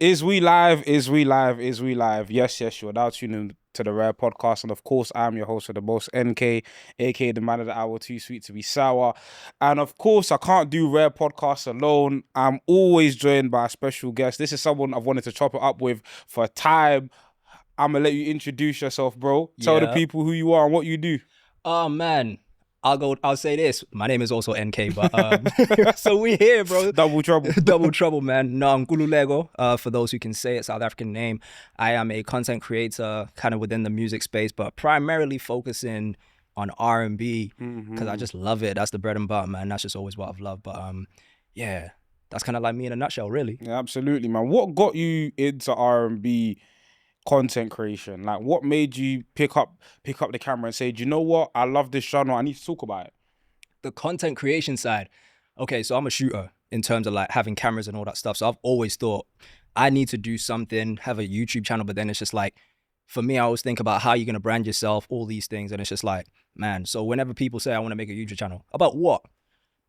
Is we live? Is we live? Is we live? Yes, you're now tuning to the Rare Podcast. And of course, I'm your host for the most, NK, aka the man of the hour, too sweet to be sour. And of course, I can't do Rare Podcasts alone. I'm always joined by a special guest. This is someone I've wanted to chop it up with for a time. I'm going to let you introduce yourself, bro. Tell the people who you are and what you do. Oh, man. I'll say this. My name is also NK, but so we here, bro. Double trouble. Double trouble, man. No, Nkululeko, for those who can say it, South African name. I am a content creator kind of within the music space, but primarily focusing on R&B because I just love it. That's the bread and butter, man. That's just always what I've loved. But yeah, that's kind of like me in a nutshell, really. Yeah, absolutely, man. What got you into R&B content creation? Like, what made you pick up the camera and say, do you know what, I love this genre, I need to talk about it? The content creation side. Okay, so I'm a shooter in terms of like having cameras and all that stuff. So I've always thought I need to do something, have a YouTube channel, but then it's just like, for me, I always think about how you're going to brand yourself, all these things. And it's just like, man, so whenever people say I want to make a YouTube channel, about what?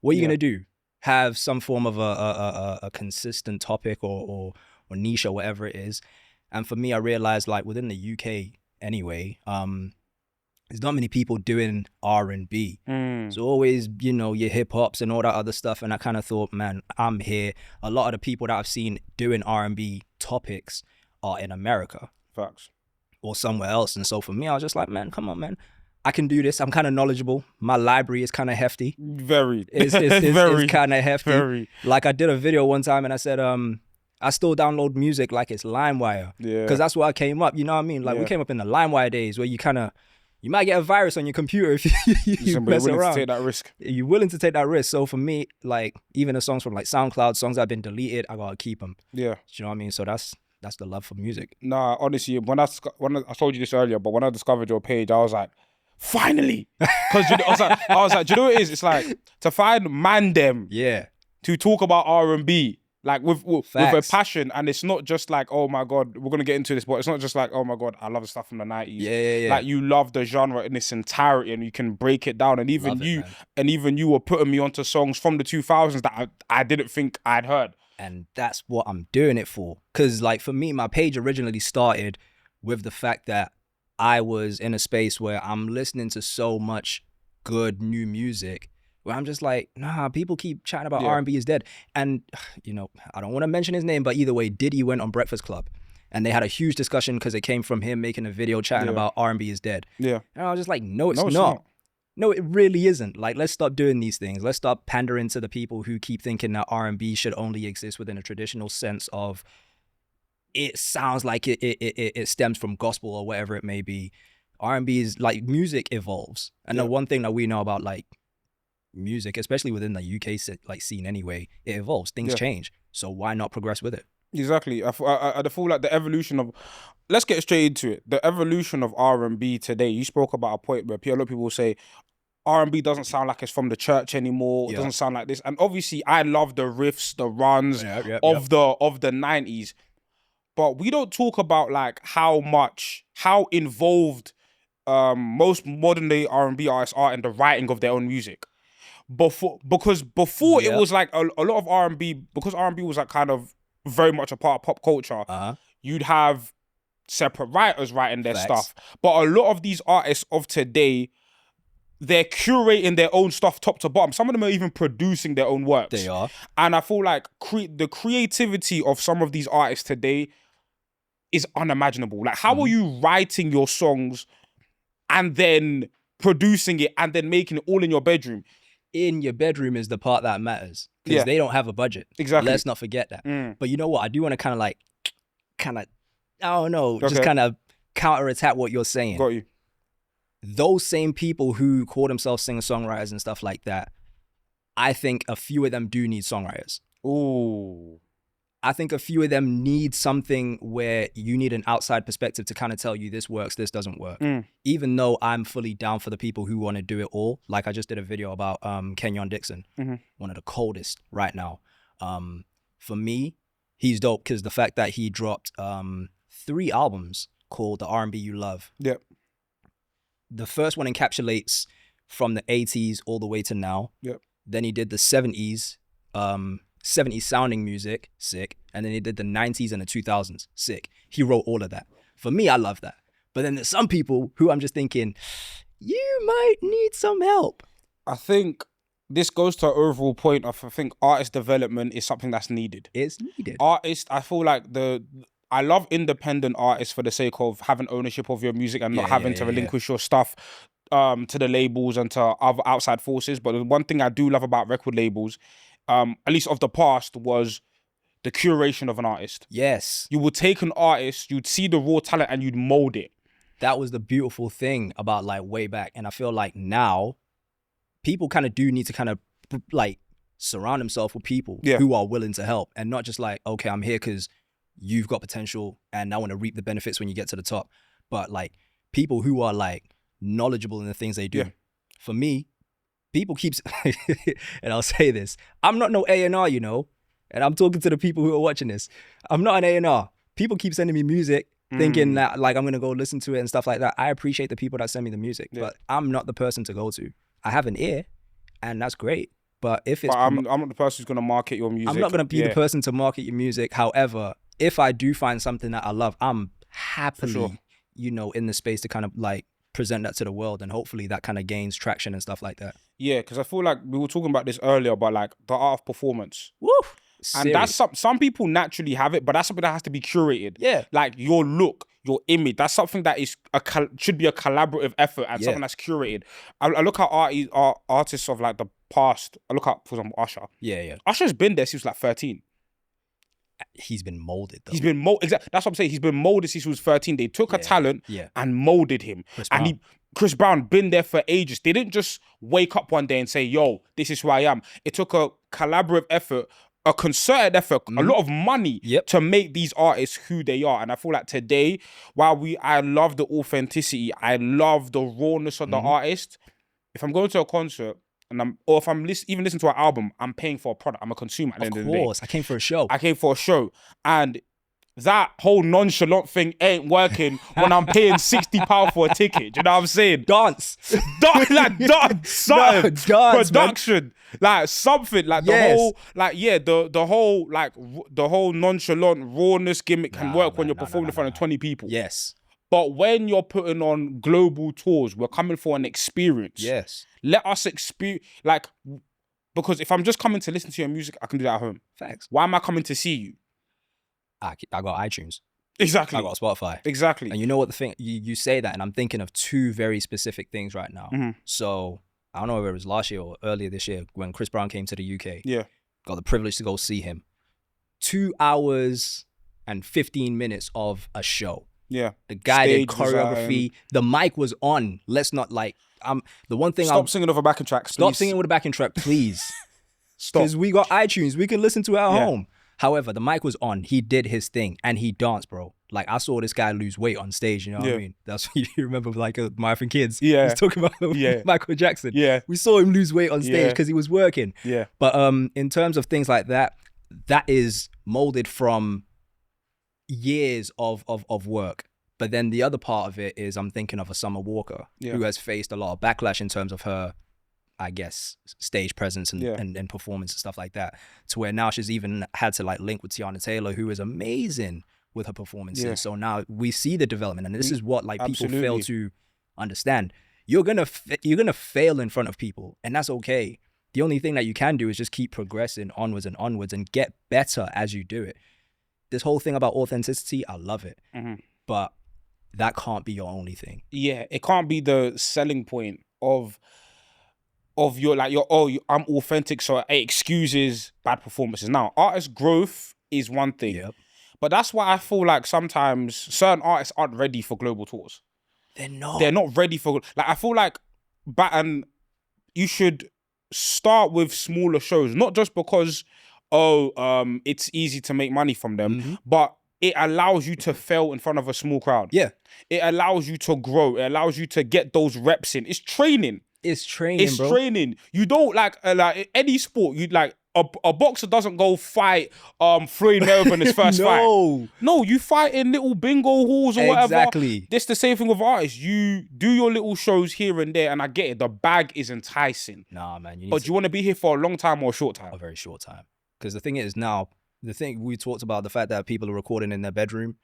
What are you going to do? Have some form of a consistent topic or niche or whatever it is. And for me, I realized like within the UK anyway, there's not many people doing R&B. So always, your hip hops and all that other stuff. And I kind of thought, man, I'm here. A lot of the people that I've seen doing R&B topics are in America. Facts. Or somewhere else. And so for me, I was just like, man, come on, man. I can do this. I'm kind of knowledgeable. My library is kind of hefty. Very. It's kind of hefty. Very. Like I did a video one time and I said, I still download music like it's LimeWire. Yeah. Because that's what I came up. You know what I mean? Like we came up in the LimeWire days where you might get a virus on your computer if you mess around. To take that risk. You're willing to take that risk. So for me, like even the songs from like SoundCloud, songs that have been deleted, I gotta keep them. Yeah. You know what I mean? So that's the love for music. Nah, honestly, when I told you this earlier, but when I discovered your page, I was like, finally, because I was like, do you know what it is? It's like to find them, to talk about R&B. Like with a passion, and it's not just like, oh my god, we're gonna get into this, but it's not just like, oh my god, I love the stuff from the 90s. Yeah. Like you love the genre in its entirety, and you can break it down. And even you were putting me onto songs from the 2000s that I didn't think I'd heard. And that's what I'm doing it for. Cause like for me, my page originally started with the fact that I was in a space where I'm listening to so much good new music, where I'm just like, nah, people keep chatting about R&B is dead. And, I don't want to mention his name, but either way, Diddy went on Breakfast Club. And they had a huge discussion because it came from him making a video chatting about R&B is dead. Yeah. And I was just like, no, it's not. No, it really isn't. Like, let's stop doing these things. Let's stop pandering to the people who keep thinking that R&B should only exist within a traditional sense of it sounds like it stems from gospel or whatever it may be. R&B is like music evolves. And the one thing that we know about like music, especially within the UK like scene anyway, it evolves, things change, so why not progress with it? Exactly. I feel like the evolution of, let's get straight into it, the evolution of R&B today. You spoke about a point where a lot of people will say R&B doesn't sound like it's from the church anymore. It doesn't sound like this. And obviously I love the riffs, the runs of the 90s, but we don't talk about like how involved most modern day R&B artists are in the writing of their own music. Before it was like a lot of R&B, because R&B was like kind of very much a part of pop culture, you'd have separate writers writing their stuff. But a lot of these artists of today, they're curating their own stuff top to bottom. Some of them are even producing their own works. They are. And I feel like the creativity of some of these artists today is unimaginable. Like, how are you writing your songs and then producing it and then making it all in your bedroom? In your bedroom is the part that matters, because they don't have a budget. Exactly. Let's not forget that. But you know what? I do want to kind of, I don't know, just kind of counterattack what you're saying. Got you. Those same people who call themselves singer-songwriters and stuff like that, I think a few of them do need songwriters. Ooh. I think a few of them need something where you need an outside perspective to kind of tell you this works, this doesn't work. Even though I'm fully down for the people who want to do it all. Like I just did a video about Kenyon Dixon, one of the coldest right now. For me, he's dope because the fact that he dropped 3 albums called The R&B You Love. Yep. The first one encapsulates from the 80s all the way to now. Yep. Then he did the 70s 70s sounding music, sick. And then he did the 90s and the 2000s, sick. He wrote all of that. For me, I love that. But then there's some people who I'm just thinking, you might need some help. I think this goes to an overall point of, I think artist development is something that's needed. It's needed. I feel like I love independent artists for the sake of having ownership of your music and not having to relinquish your stuff to the labels and to other outside forces. But the one thing I do love about record labels, at least of the past, was the curation of an artist. Yes. You would take an artist, you'd see the raw talent and you'd mold it. That was the beautiful thing about like way back. And I feel like now people kind of do need to kind of like surround themselves with people who are willing to help, and not just like, okay, I'm here because you've got potential and I want to reap the benefits when you get to the top. But like people who are like knowledgeable in the things they do. Yeah. For me, people keep, and I'll say this, I'm not no A&R, you know, and I'm talking to the people who are watching this. I'm not an A&R. People keep sending me music thinking that like I'm going to go listen to it and stuff like that. I appreciate the people that send me the music, but I'm not the person to go to. I have an ear and that's great. But if it's... I'm not the person who's going to market your music. I'm not going to be the person to market your music. However, if I do find something that I love, I'm happily, you know, in the space to kind of like present that to the world, and hopefully that kind of gains traction and stuff like that. Yeah, because I feel like we were talking about this earlier, but like the art of performance. Woo! And that's some people naturally have it, but that's something that has to be curated. Yeah. Like your look, your image, that's something that is should be a collaborative effort and something that's curated. I look at artists of like the past. I look at, for example, Usher. Yeah. Usher's been there since he was like 13. He's been molded though. He's been molded. Exactly. That's what I'm saying. He's been molded since he was 13. They took a talent and molded him. Chris Brown been there for ages. They didn't just wake up one day and say, yo, this is who I am. It took a collaborative effort, a concerted effort, a lot of money to make these artists who they are. And I feel like today, while I love the authenticity, I love the rawness of the artist. If I'm going to a concert if I'm even listening to an album, I'm paying for a product. I'm a consumer at the end of the day. Of course, I came for a show. And that whole nonchalant thing ain't working when I'm paying £60 for a ticket. Do you know what I'm saying? Dance, something, production, man. Like something, like the whole nonchalant rawness gimmick can work when you're performing in front of 20 people. Yes. But when you're putting on global tours, we're coming for an experience. Yes. Let us experience, like, because if I'm just coming to listen to your music, I can do that at home. Facts. Why am I coming to see you? I got iTunes. Exactly. I got Spotify. Exactly. And you know what the thing, you say that, and I'm thinking of two very specific things right now. So I don't know whether it was last year or earlier this year when Chris Brown came to the UK. Yeah. Got the privilege to go see him. 2 hours and 15 minutes of a show. Yeah. The guy did choreography. The mic was on. Let's not like, the one thing Stop singing over backing tracks, please. Stop singing with a backing track, please. Stop. Because we got iTunes. We can listen to it at home. However, the mic was on. He did his thing and he danced, bro. Like I saw this guy lose weight on stage. You know what I mean? That's what you remember, like My Effing Kids. Yeah. He's talking about Michael Jackson. Yeah. We saw him lose weight on stage because he was working. Yeah. But in terms of things like that, that is molded from years of work. But then the other part of it is I'm thinking of a Summer Walker who has faced a lot of backlash in terms of her, I guess, stage presence and performance and stuff like that, to where now she's even had to like link with Tiana Taylor, who is amazing with her performances. Yeah. So now we see the development, and this is what like people fail to understand. You're gonna fail in front of people, and that's okay. The only thing that you can do is just keep progressing onwards and get better as you do it. This whole thing about authenticity, I love it, but that can't be your only thing. Yeah, it can't be the selling point of your I'm authentic, so it excuses bad performances. Now, artist growth is one thing, but that's why I feel like sometimes certain artists aren't ready for global tours. They're not ready for, like, I feel like, and you should start with smaller shows, not just because it's easy to make money from them, but it allows you to fail in front of a small crowd. Yeah. It allows you to grow. It allows you to get those reps in. It's training. It's training, bro. It's training. You don't like any sport. You like a boxer doesn't go fight Floyd Mayweather in his first fight. No, you fight in little bingo halls or whatever. Exactly. It's the same thing with artists. You do your little shows here and there, and I get it. The bag is enticing. Nah, man. But you want to be here for a long time or a short time? A very short time. Because the thing is now, the thing we talked about, the fact that people are recording in their bedroom,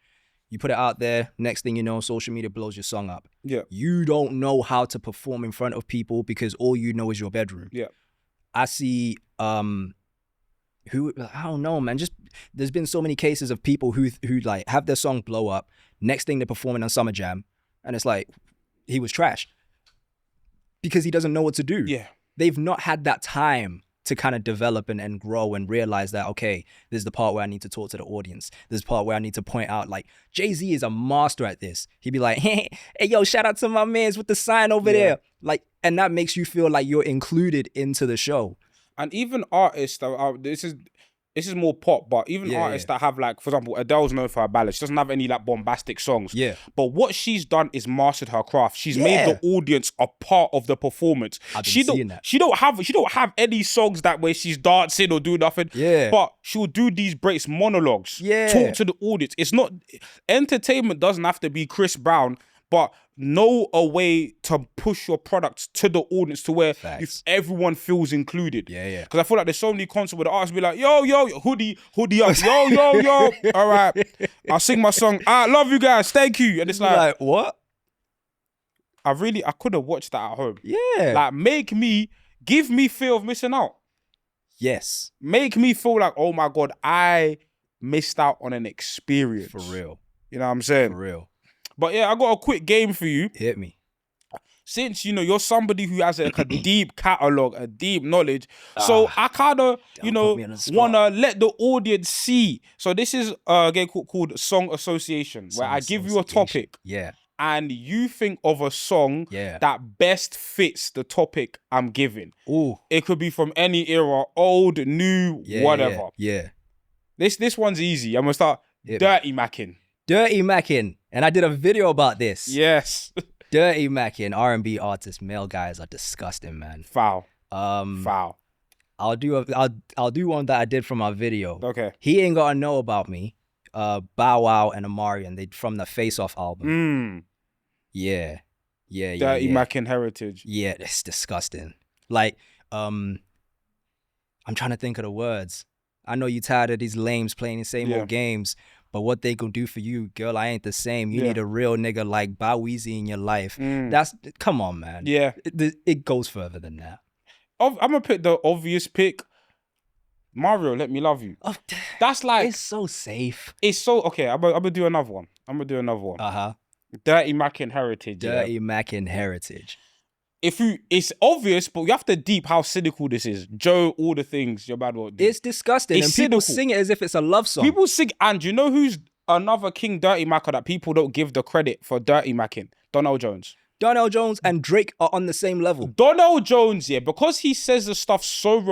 you put it out there, next thing you know, social media blows your song up. Yeah. You don't know how to perform in front of people because all you know is your bedroom. Yeah. I see, I don't know, man. Just, there's been so many cases of people who like have their song blow up. Next thing they're performing on Summer Jam. And it's like, he was trash. Because he doesn't know what to do. Yeah. They've not had that time to kind of develop and grow and realize that, okay, this is the part where I need to talk to the audience. This is the part where I need to point out, like, Jay-Z is a master at this. He'd be like, hey, yo, shout out to my mans with the sign over there. Like, and that makes you feel like you're included into the show. And even artists that are, this is more pop, but even artists that have, like, for example, Adele's known for her ballads. She doesn't have any like bombastic songs. Yeah. But what she's done is mastered her craft. She's made the audience a part of the performance. I've been seeing that. She don't have any songs that where she's dancing or doing nothing. Yeah. But she'll do these breaks, monologues. Yeah. Talk to the audience. It's not, entertainment doesn't have to be Chris Brown, but know a way to push your products to the audience to where everyone feels included. Yeah. Because I feel like there's so many concerts where the artists be like, yo, hoodie up, yo. All right, I'll sing my song. I love you guys, thank you. And it's like what? I could have watched that at home. Yeah. Like, give me fear of missing out. Yes. Make me feel like, oh my God, I missed out on an experience. For real. You know what I'm saying? For real. But yeah, I got a quick game for you. Hit me. Since, you know, you're somebody who has a deep catalog, a deep knowledge. So I kind of, you know, want to let the audience see. So this is a game called Song Association, where I give you a topic. Yeah. And you think of a song that best fits the topic I'm giving. Ooh. It could be from any era, old, new, whatever. Yeah. This one's easy. I'm going to start Dirty Mackin'. Dirty Mackin'. And I did a video about this. Yes. Dirty Mackin', R&B artists, male guys are disgusting, man. Foul. Foul. I'll do one that I did from our video. Okay. He Ain't Gotta Know About Me. Bow Wow and Omarion, they from the Face Off album. Yeah. Dirty Mackin' heritage. Yeah, it's disgusting. Like, I'm trying to think of the words. I know you tired of these lames playing the same old games, but what they gonna do for you, girl, I ain't the same. You need a real nigga like Bow Weezy in your life. Come on, man. Yeah. It goes further than that. I'm gonna pick the obvious pick. Mario, Let Me Love You. Oh, that's like, it's so safe. It's so, okay, I'm gonna do another one. Uh-huh. Dirty Mackin' heritage. Dirty Mackin' heritage. It's obvious, but you have to deep how cynical this is. Joe, all the things your bad won't do. It's disgusting. It's and cynical. People sing it as if it's a love song. People sing, and you know who's another King Dirty Macca that people don't give the credit for Dirty Mackin'? Donell Jones. Donell Jones and Drake are on the same level. Donell Jones, because he says the stuff so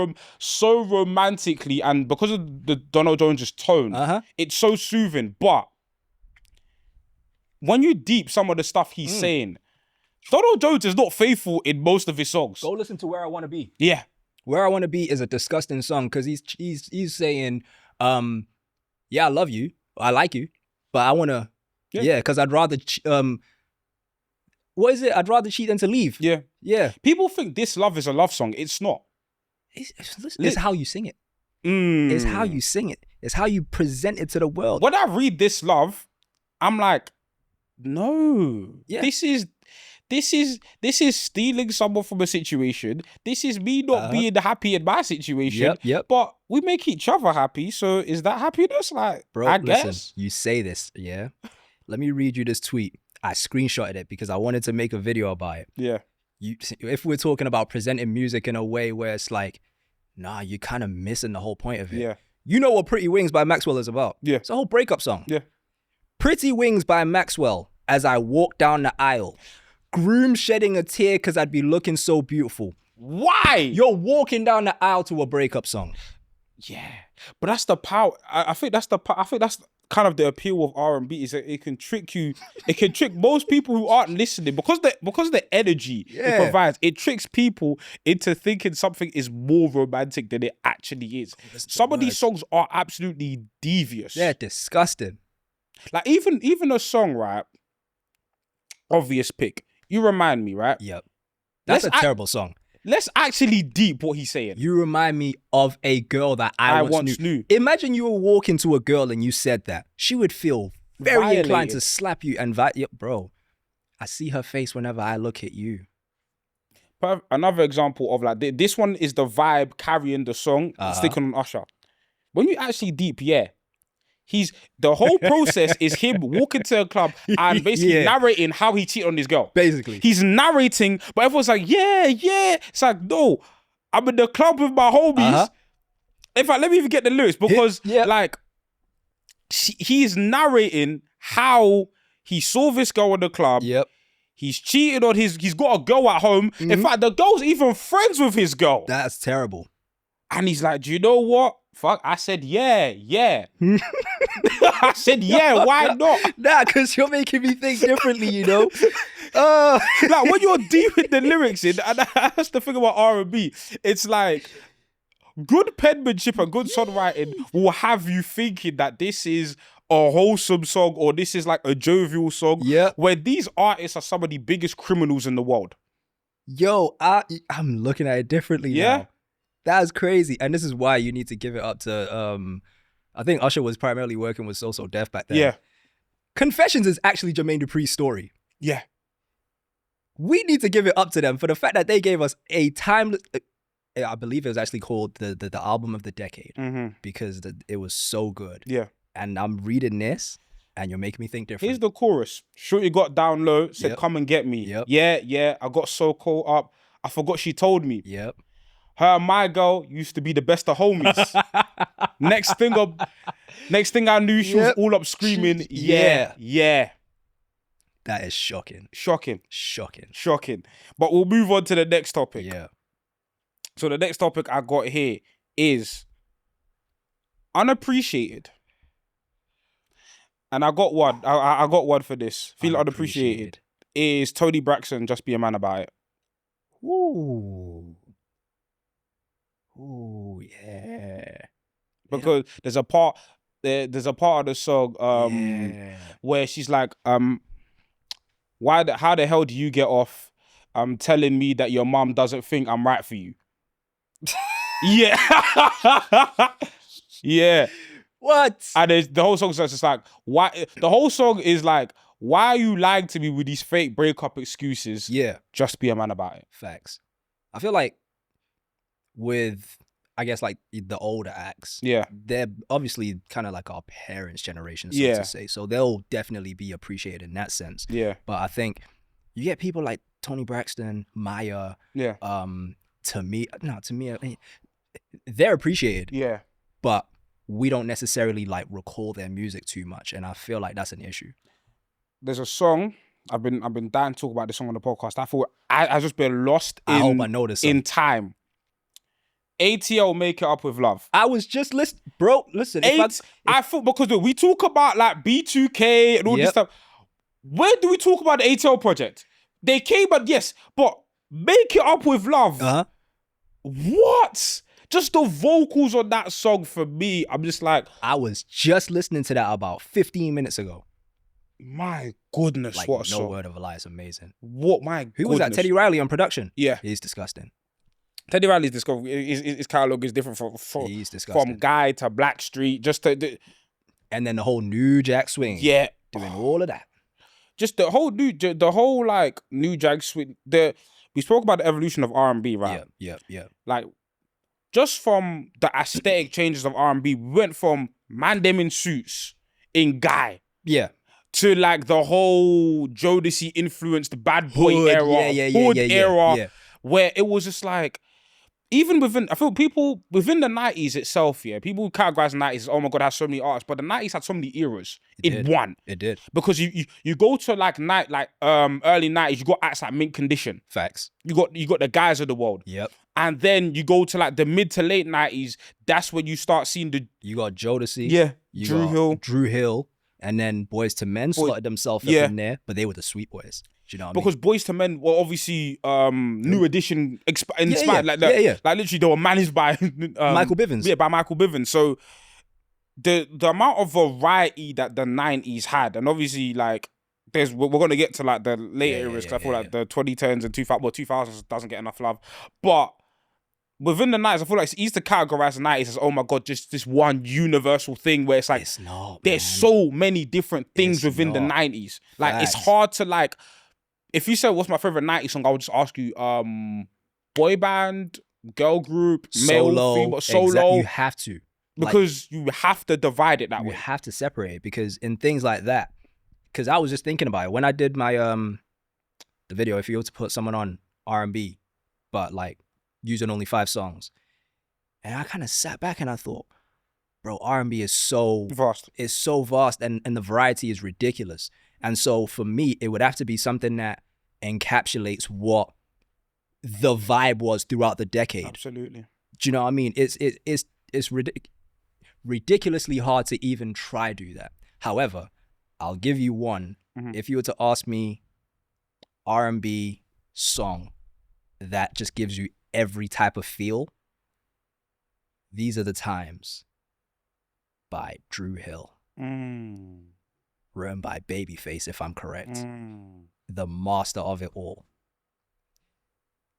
romantically, and because of the Donell Jones' tone, it's so soothing. But when you deep some of the stuff he's saying, Donell Jones is not faithful in most of his songs. Go listen to Where I Want to Be. Yeah. Where I Want to Be is a disgusting song because he's saying, yeah, I love you, I like you, but I want to, because I'd rather, what is it? I'd rather cheat than to leave. Yeah. Yeah. People think This Love is a love song. It's not. It's how you sing it. It's how you sing it. It's how you present it to the world. When I read This Love, I'm like, no. Yeah. This is stealing someone from a situation. This is me not being happy in my situation. Yep. But we make each other happy. So is that happiness? Like, bro, I guess. Listen, you say this, yeah? Let me read you this tweet. I screenshotted it because I wanted to make a video about it. Yeah. If we're talking about presenting music in a way where it's like, nah, you're kind of missing the whole point of it. Yeah. You know what Pretty Wings by Maxwell is about. Yeah. It's a whole breakup song. Yeah. Pretty Wings by Maxwell. As I walk down the aisle. Groom shedding a tear because I'd be looking so beautiful. Why? You're walking down the aisle to a breakup song. Yeah. But that's the power. I think that's kind of the appeal of R&B is that it can trick you. It can trick most people who aren't listening because the energy it provides. It tricks people into thinking something is more romantic than it actually is. Some of these songs are absolutely devious. They're disgusting. Like even a song, right? Obvious pick. You remind me, right? Yep. That's a terrible song. let's actually deep what he's saying. You remind me of a girl that I once knew. Imagine you were walking to a girl and you said that. She would feel very inclined to slap you and bro, I see her face whenever I look at you. Another example of like, this one is the vibe carrying the song, sticking on Usher. When you actually deep, the whole process is him walking to a club and basically narrating how he cheated on his girl. Basically. He's narrating, but everyone's like, yeah. It's like, no, I'm in the club with my homies. In fact, let me even get the lyrics because like, he's narrating how he saw this girl in the club. Yep. He's cheated on he's got a girl at home. In fact, the girl's even friends with his girl. That's terrible. And he's like, do you know what? Fuck, I said, yeah. I said, yeah, why not? Nah, because you're making me think differently, you know? Like, when you're deep with the lyrics, and that's the thing about R&B, it's like, good penmanship and good songwriting will have you thinking that this is a wholesome song or this is like a jovial song. Yeah. Where these artists are some of the biggest criminals in the world. Yo, I'm looking at it differently now. That's crazy. And this is why you need to give it up to, I think Usher was primarily working with So Def back then. Yeah. Confessions is actually Jermaine Dupri's story. Yeah. We need to give it up to them for the fact that they gave us a timeless, I believe it was actually called the album of the decade because it was so good. Yeah. And I'm reading this and you're making me think different. Here's the chorus. Shorty got down low, said, come and get me. Yep. Yeah. I got so caught up. I forgot she told me. Yep. Her and my girl used to be the best of homies. Next thing I knew, she was all up screaming, yeah. That is shocking. Shocking. But we'll move on to the next topic. Yeah. So the next topic I got here is unappreciated. And I got one. I got one for this. Feel unappreciated. Is Tony Braxton Just Be a Man About It? Ooh, yeah. Because there's a part of the song where she's like, how the hell do you get off telling me that your mom doesn't think I'm right for you? Yeah. Yeah. What? And the whole song is just like, why? The whole song is like, why are you lying to me with these fake breakup excuses? Yeah. Just be a man about it. Facts. I feel like with, I guess, like the older acts, they're obviously kind of like our parents' generation, so to say. So they'll definitely be appreciated in that sense. Yeah. But I think you get people like Tony Braxton, Maya, to me, I mean, they're appreciated. Yeah. But we don't necessarily like recall their music too much, and I feel like that's an issue. There's a song. I've been dying to talk about this song on the podcast. I thought I just been lost in, I hope I know this song. In time. ATL, Make It Up With Love. I was just listening, bro. Listen, I thought, because we talk about like B2K and all this stuff. Where do we talk about the ATL project? They came, but Make It Up With Love. What? Just the vocals on that song for me, I'm just like, I was just listening to that about 15 minutes ago. My goodness, like, what a song. No word of a lie, it's amazing. What, my goodness. Who was that? Teddy Riley on production? Yeah. He's disgusting. Teddy Riley's his catalogue is different from Guy to Blackstreet, just to... And then the whole New Jack Swing. Yeah. Doing all of that. Just the whole like New Jack Swing. We spoke about the evolution of R&B, right? Yeah. Like, just from the aesthetic changes of R&B, we went from man them in suits in Guy. Yeah. To like the whole Jodeci influenced bad boy era. Where it was just like, even within, I feel people within the 90s itself, people categorize the 90s as, oh my God, it has so many artists, but the 90s had so many eras one. It did. Because you go to like early 90s, you got acts like Mint Condition. Facts. You got the guys of the world. Yep. And then you go to like the mid to late 90s, that's when you start seeing you got Jodeci. Yeah. Drew Hill. And then Boys to Men slotted themselves up in there, but they were the sweet boys. Do you know what I mean? Because Boys to Men were obviously New Edition inspired. Like literally they were managed by Michael Bivins. Yeah, by Michael Bivins. So the amount of variety that the 90s had, and obviously like we're gonna get to like the later eras, because I feel like the 2010s and 2000s doesn't get enough love. But within the 90s, I feel like it's easy to categorize the 90s as, oh my God, just this one universal thing where it's like, It's not, there's man. so many different things It's within the not. 90s. Like, it's Facts. hard to like, if you said what's my favorite 90s song, I would just ask you, boy band, girl group, male, female, solo. You have to. Because you have to divide it that way. You have to separate it, because in things like that, because I was just thinking about it when I did my the video, if you were to put someone on R&B, but like using only 5 songs, and I kind of sat back and I thought, bro, R&B is so vast. It's so vast, and the variety is ridiculous. And so for me, it would have to be something that encapsulates what the vibe was throughout the decade. Absolutely. Do you know what I mean? It's ridiculously hard to even try do that. However, I'll give you one. If you were to ask me R&B song that just gives you every type of feel, These Are the Times by Drew Hill. Written by Babyface, if I'm correct. The master of it all.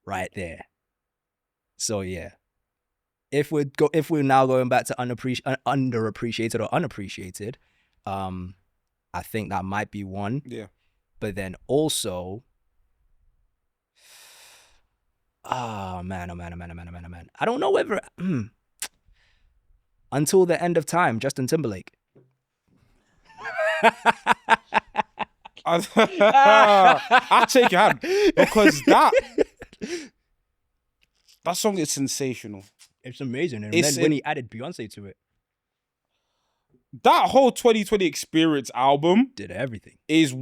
Right there. So yeah. If we're now going back to underappreciated or unappreciated, I think that might be one. Yeah. But then also, oh man. I don't know whether Until the End of Time, Justin Timberlake. I take your hand, because that song is sensational. It's amazing. And then when he added Beyonce to it, that whole 2020 Experience album did everything. Is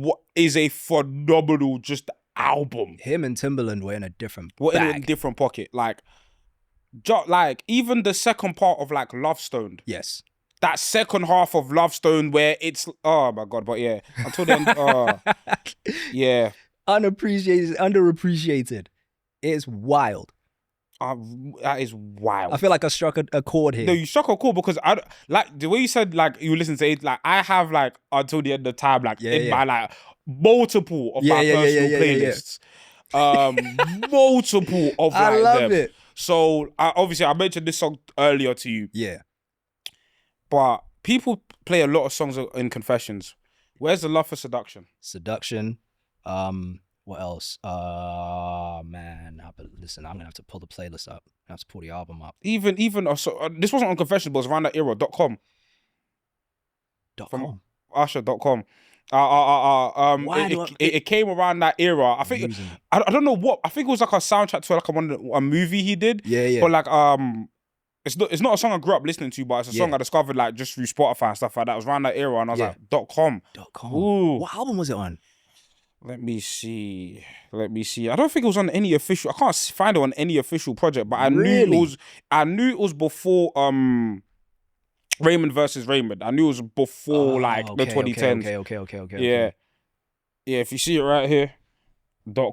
a phenomenal just album. Him and Timberland were in a different in a different pocket. Like even the second part of like Love Stoned. Yes. That second half of Love Stone where it's, oh my God, but yeah, until then, yeah. Unappreciated, underappreciated. It's wild. That is wild. I feel like I struck a chord here. No, you struck a chord, because I like the way you said, like you listen to it. Like I have like Until the End of Time, like my like multiple of my personal playlists. Multiple of like I love them. it. So obviously I mentioned this song earlier to you. Yeah. But people play a lot of songs in Confessions. Where's the love for Seduction? Seduction. What else? Man. Listen, I'm gonna have to pull the playlist up. I have to pull the album up. Even this wasn't on Confessions, but it was around that era. .com. .com. Usher.com. Why it came around that era. I think I don't know what. I think it was like a soundtrack to like a movie he did. Yeah. But like it's not a song I grew up listening to, but it's a song I discovered like just through Spotify and stuff like that. It was around that era, and I was like .com. Ooh. What album was it on? Let me see. I don't think it was on any official. I can't find it on any official project, but I knew it was before Raymond versus Raymond. I knew it was before the 2010s. Okay. Yeah. If you see it right here,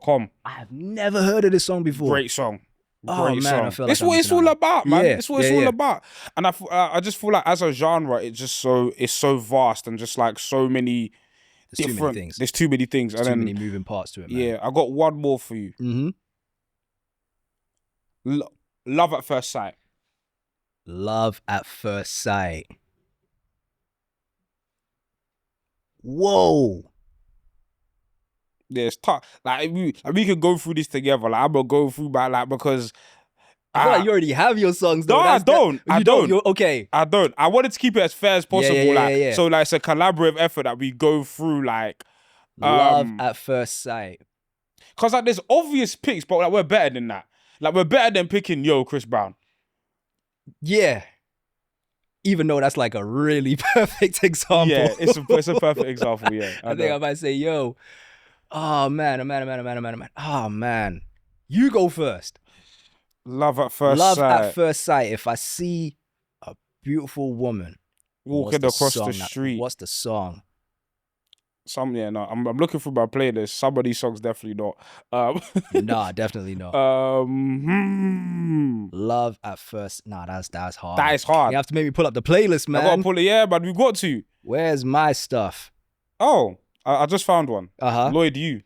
.com. I have never heard of this song before. Great song. Great song. I feel like it's what it's all about, man. Yeah, it's what it's all about. And I just feel like as a genre, it's so vast and just like so many. There's too many things. There's too many things. There's too many moving parts to it, man. Yeah, I got one more for you. Love at First Sight. Love at First Sight. Whoa. Yeah, it's tough. Like we could go through this together. Like I'm gonna go through because I feel like you already have your songs though. No, I don't. You're okay. I don't. I wanted to keep it as fair as possible. Yeah. So like it's a collaborative effort that we go through like Love at First Sight. Cause like there's obvious picks, but like we're better than that. Like we're better than picking Chris Brown. Yeah. Even though that's like a really perfect example. Yeah, it's a perfect example, yeah. I think I might say, oh man. Oh man. You go first. Love at First Sight. Love at First Sight. If I see a beautiful woman walking across the street. What's the song? I'm looking through my playlist. Some of these songs definitely not. Nah, definitely not. Love at First. Nah, that's hard. That is hard. You have to make me pull up the playlist, man. I gotta pull it, but we got to. Where's my stuff? Oh, I just found one. Uh-huh. Lloyd, you.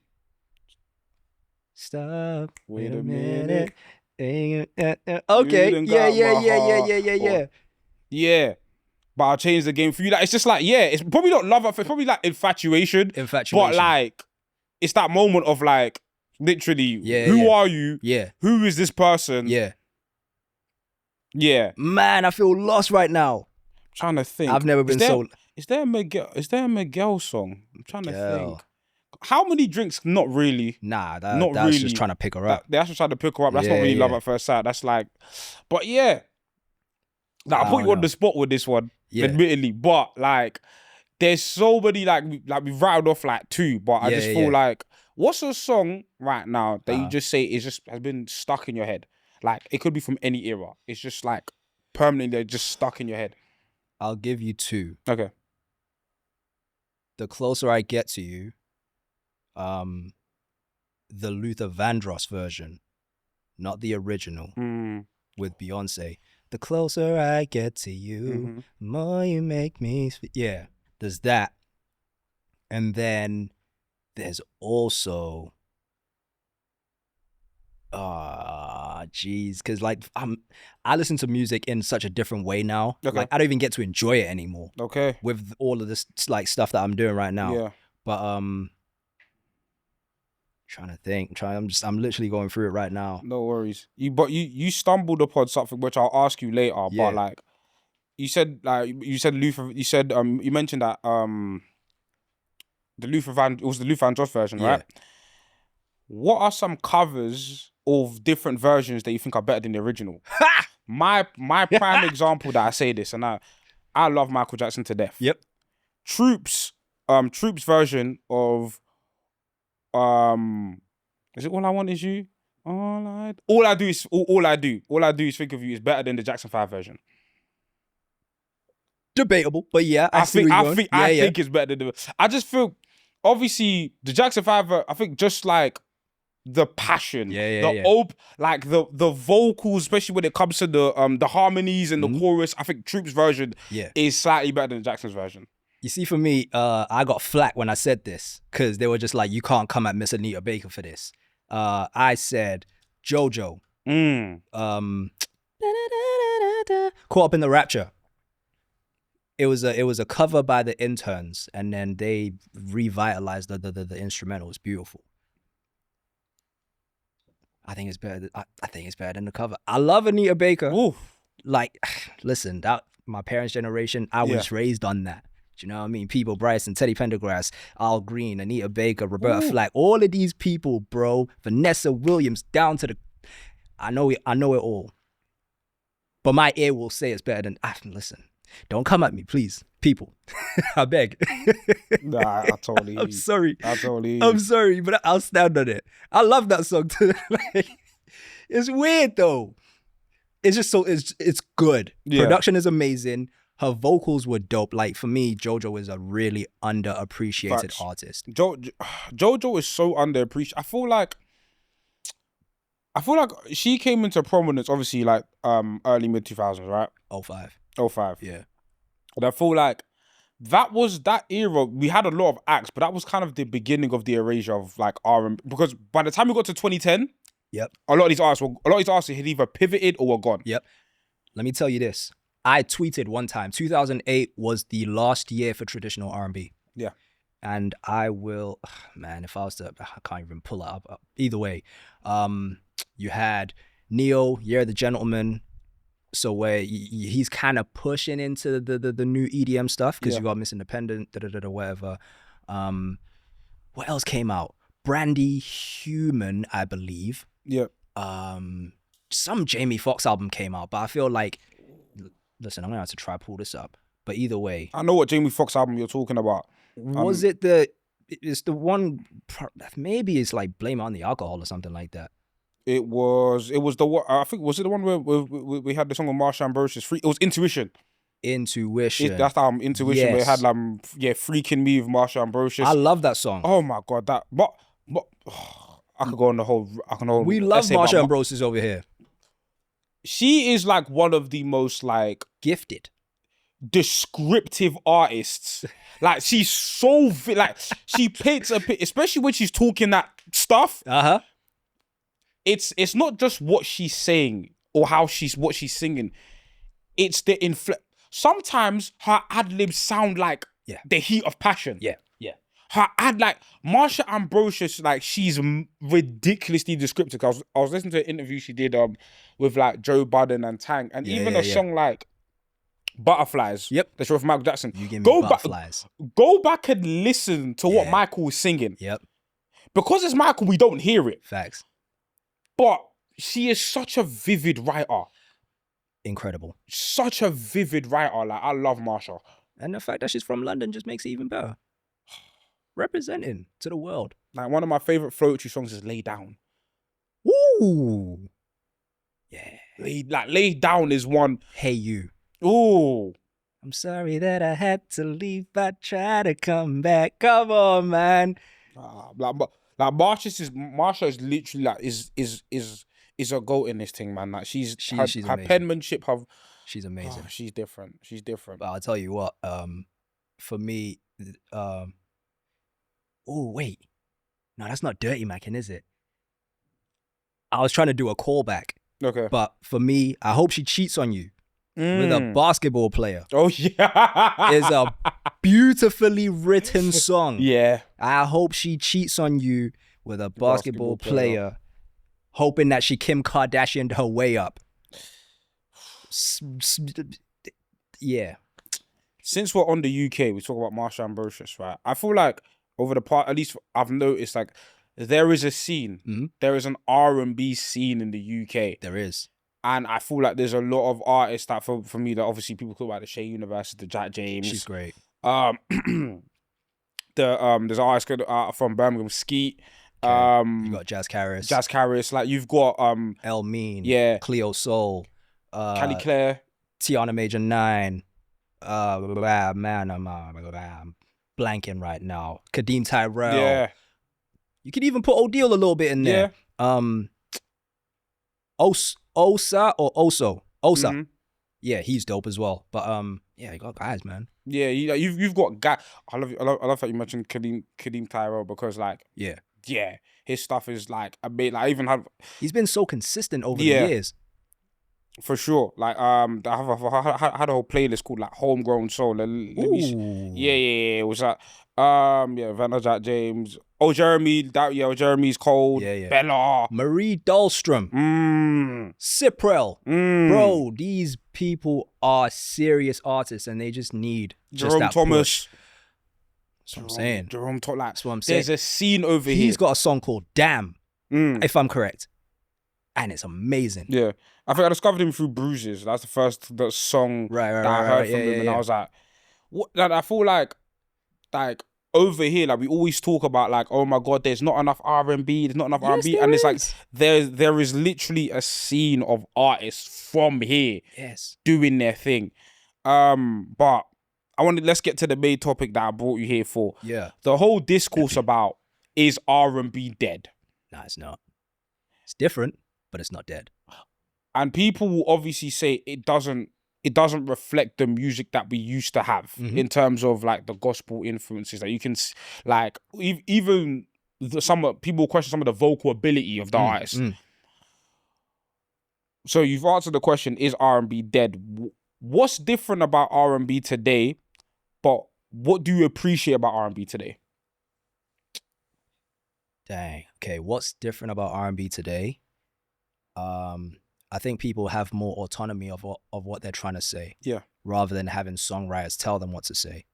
Stop. Wait a minute. Okay. done Yeah, got yeah, my yeah, yeah, heart. yeah, yeah, yeah. Yeah. But I'll change the game for you. Like, it's just like, yeah, it's probably not love at first, it's probably like infatuation. Infatuation. But like, it's that moment of like, literally, Yeah, who yeah. are you? Yeah. Who is this person? Yeah. Yeah. Man, I feel lost right now. I'm trying to think. I've never been so... Is there a Miguel song? I'm trying to Miguel. think. How many drinks? Not really. Nah, Not that's really. just trying to pick her up. That's just trying to pick her up. That's not Yeah, really love yeah. at first sight. That's like, but yeah. Like, I put you on the spot with this one, admittedly. But like, there's so many like we've rattled off like two. But I just feel like, what's a song right now that you just say is just has been stuck in your head? Like, it could be from any era. It's just like permanently just stuck in your head. I'll give you two. Okay. The Closer I Get to You, the Luther Vandross version, not the original, with Beyonce. The closer I get to you, the more you make me... Yeah, there's that. And then there's also... Jeez, because like I listen to music in such a different way now. Okay. Like I don't even get to enjoy it anymore. Okay. With all of this like stuff that I'm doing right now. Yeah. But trying to think. I'm literally going through it right now. No worries. You stumbled upon something which I'll ask you later. Yeah. But like you said Luther. You said you mentioned that it was the Luther Vandross version, right? What are some covers of different versions that you think are better than the original? My prime example that I say this, and I love Michael Jackson to death. Yep. Troops version of is it All I Want Is You? All I do is think of you is better than the Jackson 5 version. Debatable, but yeah, I think it's better than I just feel obviously the Jackson 5 I think just like the passion, like the vocals, especially when it comes to the harmonies and the chorus, I think Troops version is slightly better than Jackson's version. You see, for me, I got flack when I said this because they were just like, you can't come at Miss Anita Baker for this. I said JoJo. Caught Up in the Rapture. It was a cover by the Interns, and then they revitalized the instrumental. It's beautiful. I think it's better. I think it's better than the cover. I love Anita Baker. Oof. Like, listen, that my parents' generation, I was raised on that. Do you know what I mean? Peebo Bryson, Teddy Pendergrass, Al Green, Anita Baker, Roberta Flack, all of these people, bro. Vanessa Williams, down to the... I know it all. But my ear will say it's better than... listen, don't come at me, please. People. I beg. Nah, I totally... I'm sorry. I totally... I'm sorry, but I'll stand on it. I love that song too. Like, it's weird though. It's just so... It's good. Yeah. Production is amazing. Her vocals were dope. Like, for me, JoJo is a really underappreciated artist. JoJo is so underappreciated. I feel like she came into prominence, obviously, like early mid 2000s, right? 05. Yeah. And I feel like that era. We had a lot of acts, but that was kind of the beginning of the erasure of like R&B. Because by the time we got to 2010, a lot of these artists had either pivoted or were gone. Yep. Let me tell you this. I tweeted one time, 2008 was the last year for traditional R&B. Yeah. And I will, man, if I was to, I can't even pull it up. Either way, you had Neo, Year of the Gentleman. So where he's kind of pushing into the new EDM stuff because you got Miss Independent, whatever. What else came out? Brandy Human, I believe. Yeah. Some Jamie Foxx album came out, but I feel like, listen, I'm gonna have to try pull this up. But either way, I know what Jamie Foxx album you're talking about. Was it's the one? Maybe it's like Blame It on the Alcohol or something like that. It was the one. I think was it the one where we had the song with Marsha Ambrosius. It was Intuition. That's Intuition. Yes. Where it had Freaking Me with Marsha Ambrosius. I love that song. Oh my god, that. But I could go on the whole. We love Marsha Ambrosius over here. She is like one of the most like gifted. descriptive artists. Like she's so like she paints a picture, especially when she's talking that stuff. It's not just what she's saying or what she's singing. It's the sometimes her ad libs sound like the heat of passion. Yeah. Her like Marsha Ambrosius, like she's ridiculously descriptive. I was listening to an interview she did with like Joe Budden and Tank, and even a song like Butterflies. Yep. The show from Michael Jackson. You give me butterflies. Go back and listen to what Michael was singing. Yep. Because it's Michael, we don't hear it. Facts. But she is such a vivid writer. Incredible. Such a vivid writer. Like, I love Marsha. And the fact that she's from London just makes it even better. Representing to the world. Like, one of my favorite Floetry songs is Lay Down. Ooh. Yeah. Lay Down is one. Hey You. Ooh. I'm sorry that I had to leave. I try to come back. Come on, man. Marsha is literally like is a goat in this thing, man. Like she's her penmanship. She's amazing. She's different. She's different. But I'll tell you what. For me, oh wait, no, that's not Dirty Mackin', is it? I was trying to do a callback. Okay. But for me, I hope she cheats on you with a basketball player. Oh yeah, is a beautifully written song. Yeah. I hope she cheats on you with a basketball player, hoping that she Kim Kardashian'd her way up. Yeah. Since we're on the UK, we talk about Marsha Ambrosius, right? I feel like over the part, at least I've noticed, like there is a scene. Mm-hmm. There is an R&B scene in the UK. There is. And I feel like there's a lot of artists that for me that obviously people talk about the Shea Universe, the Jack James. She's great. There's artists from Birmingham, Skeet. Okay. You got Jazz Karis. Like you've got El Mean. Yeah. Cleo Soul. Callie Claire. Tiana Major 9. Man, I'm blanking right now. Kadeem Tyrell. Yeah. You could even put O'Deal a little bit in there. Yeah. Osa or Oso. Osa. Mm-hmm. Yeah, he's dope as well. But yeah, you got guys, man. Yeah, you've got guys. I love that you mentioned Kadeem Tyrell because like his stuff is like a bit like I even have. He's been so consistent over the years. For sure. Like I had a whole playlist called like Homegrown Soul. It was like Vanna Jack James. Oh, Jeremy's cold. Yeah. Bella. Marie Dahlstrom. Cyprel. Bro, these people are serious artists and they just need Jerome that Thomas. Push. That's what I'm saying. Jerome Thomas. That's what I'm saying. There's a scene over here. He's got a song called Damn, if I'm correct. And it's amazing. Yeah. I think I discovered him through Bruises. That's the first song that I heard from him. And I was like, what? Like, I feel like over here, like we always talk about like, oh my God, there's not enough R&B, there's not enough R&B. And it's like, there is literally a scene of artists from here doing their thing. But let's get to the main topic that I brought you here for. Yeah. The whole discourse about, is R&B dead? No, it's not. It's different, but it's not dead. And people will obviously say it doesn't reflect the music that we used to have in terms of like the gospel influences that you can like even some people question some of the vocal ability of the artists. So you've answered the question, is R&B dead? What's different about R&B today? But what do you appreciate about R&B today? Dang. Okay, what's different about R&B today? I think people have more autonomy of what they're trying to say. Yeah. Rather than having songwriters tell them what to say.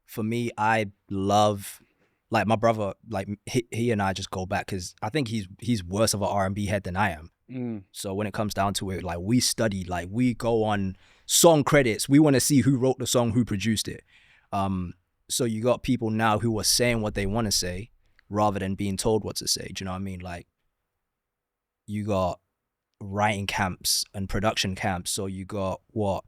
For me, I love, like my brother, like he and I just go back because I think he's worse of an R&B head than I am. So when it comes down to it, like we study, like we go on song credits. We want to see who wrote the song, who produced it. So you got people now who are saying what they want to say rather than being told what to say. Do you know what I mean? Like you got writing camps and production camps. So you got what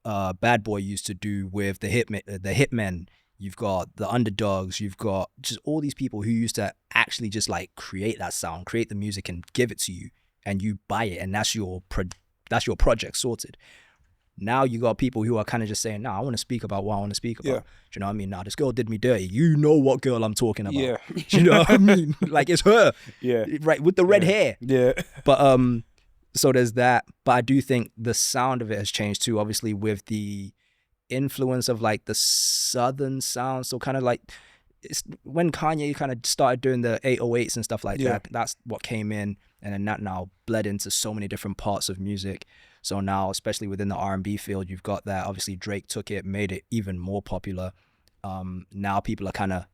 Bad Boy used to do with the Hitmen. You've got the Underdogs. You've got just all these people who used to actually just like create that sound, create the music and give it to you, and you buy it, and that's your project sorted. Now you got people who are kind of just saying, "Nah, I want to speak about what I want to speak about." Yeah. Do you know what I mean? Nah, this girl did me dirty. You know what girl I'm talking about? Yeah. Do you know what I mean? Like, it's her, Yeah. right, with the red hair. Yeah. But so there's that. But I do think the sound of it has changed too. Obviously, with the influence of like the southern sound. So kind of like it's when Kanye kind of started doing the 808s and stuff like that. That's what came in, and then that now bled into so many different parts of music. So now, especially within the R&B field, you've got that. Obviously, Drake took it, made it even more popular. Now people are kind of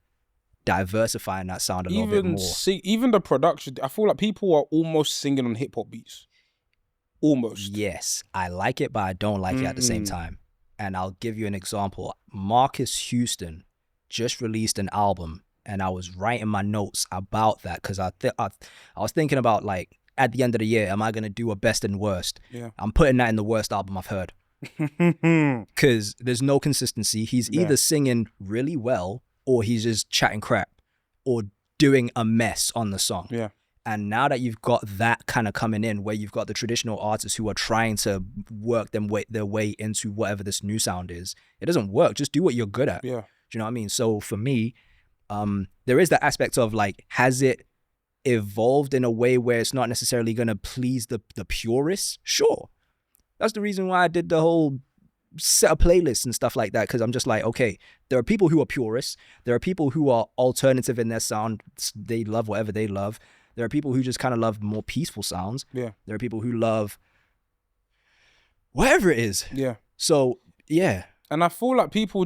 diversifying that sound a little bit more. Even the production, I feel like people are almost singing on hip hop beats. Almost. Yes, I like it, but I don't like it at the same time. And I'll give you an example. Marcus Houston just released an album, and I was writing my notes about that because I was thinking about, like, at the end of the year, am I going to do a best and worst? Yeah. I'm putting that in the worst album I've heard. Because there's no consistency. He's either singing really well or he's just chatting crap or doing a mess on the song. Yeah. And now that you've got that kind of coming in, where you've got the traditional artists who are trying to work their way into whatever this new sound is, it doesn't work. Just do what you're good at. Yeah. Do you know what I mean? So for me, there is that aspect of, like, has it evolved in a way where it's not necessarily going to please the purists? Sure. That's the reason why I did the whole set of playlists and stuff like that, because I'm just like, okay, there are people who are purists. There are people who are alternative in their sound. They love whatever they love. There are people who just kind of love more peaceful sounds. Yeah. There are people who love whatever it is. Yeah. So, yeah. And I feel like people,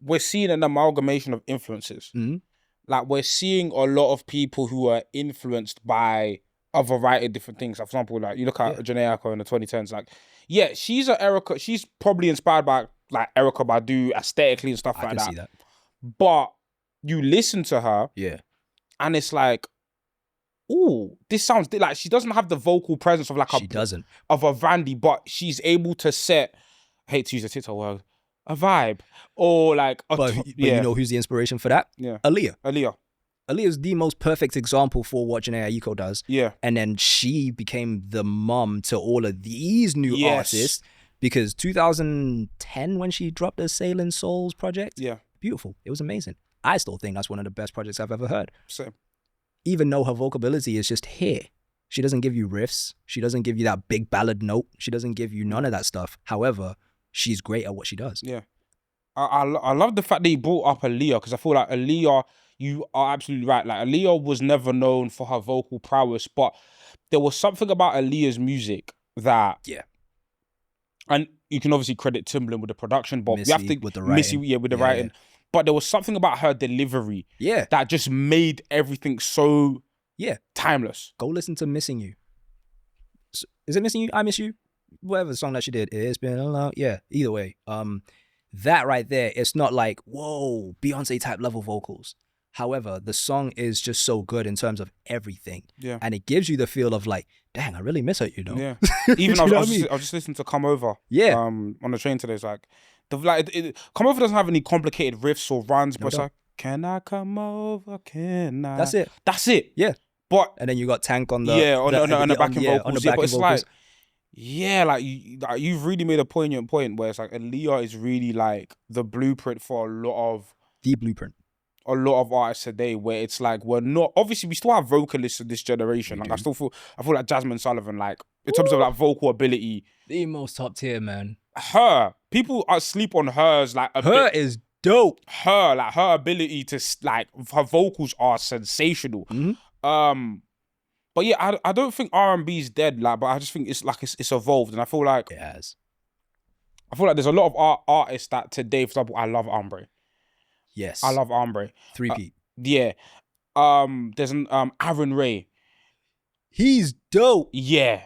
we're seeing an amalgamation of influences. Mm-hmm. Like, we're seeing a lot of people who are influenced by a variety of different things. For example, like, you look at Janae Aiko in the 2010s, like, yeah, she's probably inspired by, like, Erykah Badu aesthetically and stuff like that. I can see that. But you listen to her, and it's like, ooh, this sounds like she doesn't have the vocal presence of like a Vandy, but she's able to set, I hate to use a TikTok word, a vibe, or like but you know who's the inspiration for that? Yeah. Aaliyah is the most perfect example for what Janae Aiko does. Yeah. And then she became the mum to all of these new artists, because 2010 when she dropped the Sailing Souls project, beautiful. It was amazing. I still think that's one of the best projects I've ever heard. Same. Even though her vocability is just here. She doesn't give you riffs. She doesn't give you that big ballad note. She doesn't give you none of that stuff. However, she's great at what she does. Yeah. I love the fact that you brought up Aaliyah, because I feel like Aaliyah, you are absolutely right. Like, Aaliyah was never known for her vocal prowess, but there was something about Aaliyah's music that... Yeah. And you can obviously credit Timbaland with the production, but Missy you have to... with the writing. Missy, with the writing. Yeah. But there was something about her delivery that just made everything so timeless. Go listen to Missing You. Is it Missing You? I Miss You? Whatever song that she did. It's been a long... Yeah, either way. That right there, it's not like, whoa, Beyonce type level vocals. However, the song is just so good in terms of everything. Yeah. And it gives you the feel of like, dang, I really miss her, you know? Yeah. Even I was just listening to Come Over. Yeah. On the train today. It's like... Come Over doesn't have any complicated riffs or runs, but it's like, can I come over? Can I? That's it. Yeah. But and then you got Tank on the the backing vocals. On the but vocals. Like, you've really made a poignant point where it's like Aaliyah is really like the blueprint for a lot of artists today, where it's like we're not, obviously we still have vocalists in this generation. I feel like Jasmine Sullivan, like in terms of like vocal ability, the most top tier, man. Her, people are sleep on hers. Like her is dope. Her ability to like her vocals are sensational. Mm-hmm. But yeah, I don't think R&B is dead. Like, but I just think it's like it's evolved, and I feel like it has. I feel like there's a lot of artists that today, for example, I love Ombre. Yes, I love Ombre. 3P. Yeah. There's an Aaron Ray. He's dope. Yeah.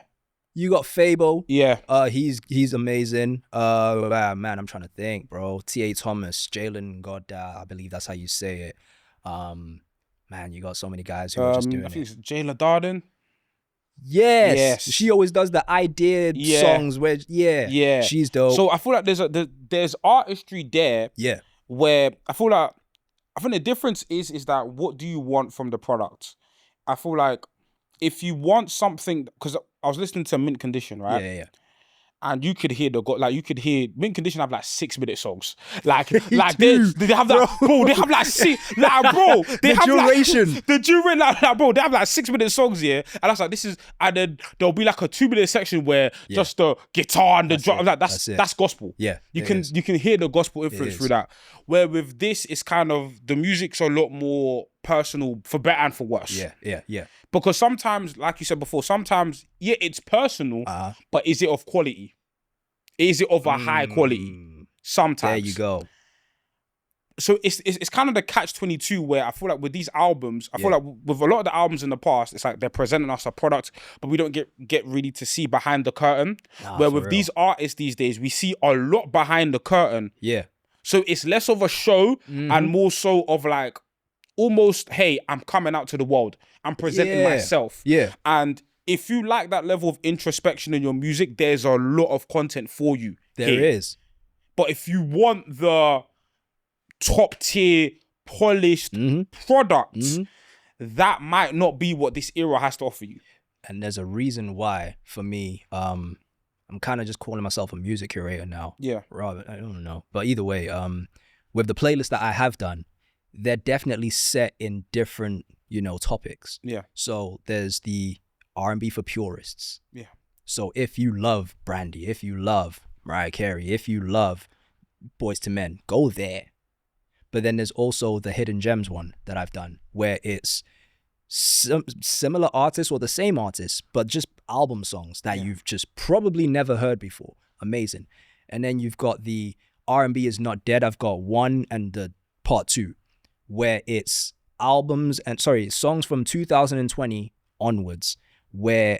You got Fabo. Yeah. He's amazing. Man, I'm trying to think, bro. T.A. Thomas, Jalen Goddard, I believe that's how you say it. Man, you got so many guys who are just doing I think it's Jayla Darden. Yes. She always does the idea songs where she's dope. So I feel like there's artistry there. Yeah. Where I think the difference is that what do you want from the product? I feel like if you want something, because I was listening to Mint Condition, right? Yeah. and you could hear you could hear Mint Condition have like 6-minute songs. Like they have that, bro. They have like bro. They have duration. Like, the duration, like, bro. They have like 6-minute songs, yeah. And that's like this is, and then there'll be like a 2-minute section where just the guitar and the drum, like that's gospel. Yeah, you can hear the gospel influence through that. Where with this, it's kind of the music's a lot more personal, for better and for worse. Yeah. Because sometimes, like you said before, sometimes, yeah, it's personal, but is it of quality? Is it of a high quality? Sometimes. There you go. So it's kind of the catch-22 where I feel like with these albums, I feel like with a lot of the albums in the past, it's like they're presenting us a product, but we don't get really to see behind the curtain. Where with these artists these days, we see a lot behind the curtain. Yeah. So it's less of a show and more so of like, almost, hey, I'm coming out to the world. I'm presenting myself. Yeah. And if you like that level of introspection in your music, there's a lot of content for you. There is. But if you want the top tier, polished product, that might not be what this era has to offer you. And there's a reason why, for me, I'm kind of just calling myself a music curator now. Yeah. Rather, I don't know. But either way, with the playlist that I have done, they're definitely set in different, topics. Yeah. So there's the R&B for purists. Yeah. So if you love Brandy, if you love Mariah Carey, if you love Boyz II Men, go there. But then there's also the Hidden Gems one that I've done, where it's some similar artists or the same artists, but just album songs that you've just probably never heard before. Amazing. And then you've got the R&B is Not Dead. I've got 1 and the part 2, where it's songs from 2020 onwards, where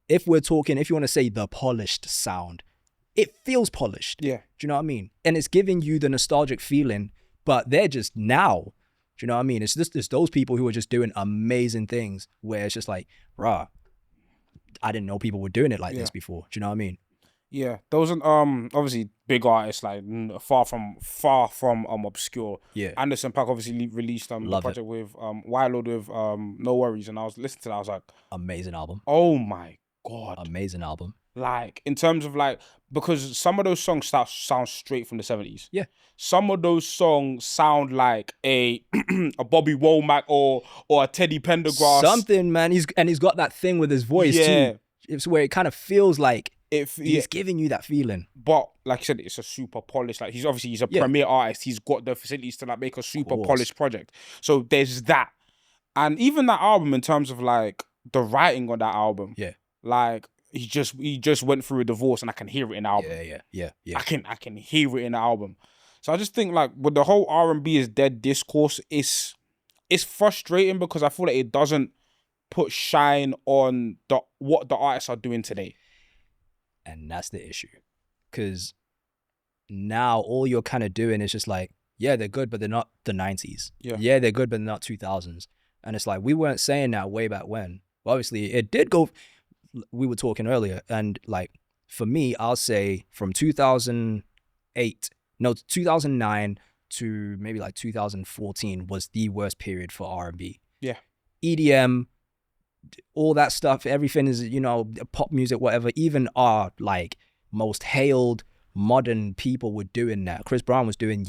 if you want to say the polished sound, it feels polished. Yeah. Do you know what I mean? And it's giving you the nostalgic feeling, but they're just now. Do you know what I mean? It's those people who are just doing amazing things where it's just like, rah, I didn't know people were doing it like this before. Do you know what I mean? Yeah, those are obviously big artists, like far from obscure. Yeah. Anderson .Paak obviously released the project with Wild with No Worries, and I was listening to that, I was like, amazing album. Oh my God. Amazing album. Like, in terms of like, because some of those songs sound straight from the 70s. Yeah. Some of those songs sound like a a Bobby Womack or a Teddy Pendergrass. Something, man. He's got that thing with his voice too. It's where it kind of feels like he's giving you that feeling. But like I said, it's a super polished. Like he's a premier artist. He's got the facilities to like make a super polished project. So there's that, and even that album in terms of like the writing on that album. Yeah. Like he just went through a divorce, and I can hear it in the album. Yeah. I can hear it in the album. So I just think like with the whole R&B is dead discourse, it's frustrating because I feel like it doesn't put shine on what the artists are doing today. And that's the issue. Because now all you're kind of doing is just like, yeah, they're good, but they're not the 90s. Yeah, they're good, but they're not 2000s. And it's like, we weren't saying that way back when. Well, obviously, it did go, we were talking earlier, and like, for me, I'll say from 2009 to maybe like 2014 was the worst period for R&B. Yeah. EDM, all that stuff, everything is, pop music, whatever. Even our like most hailed modern people were doing that. Chris Brown was doing,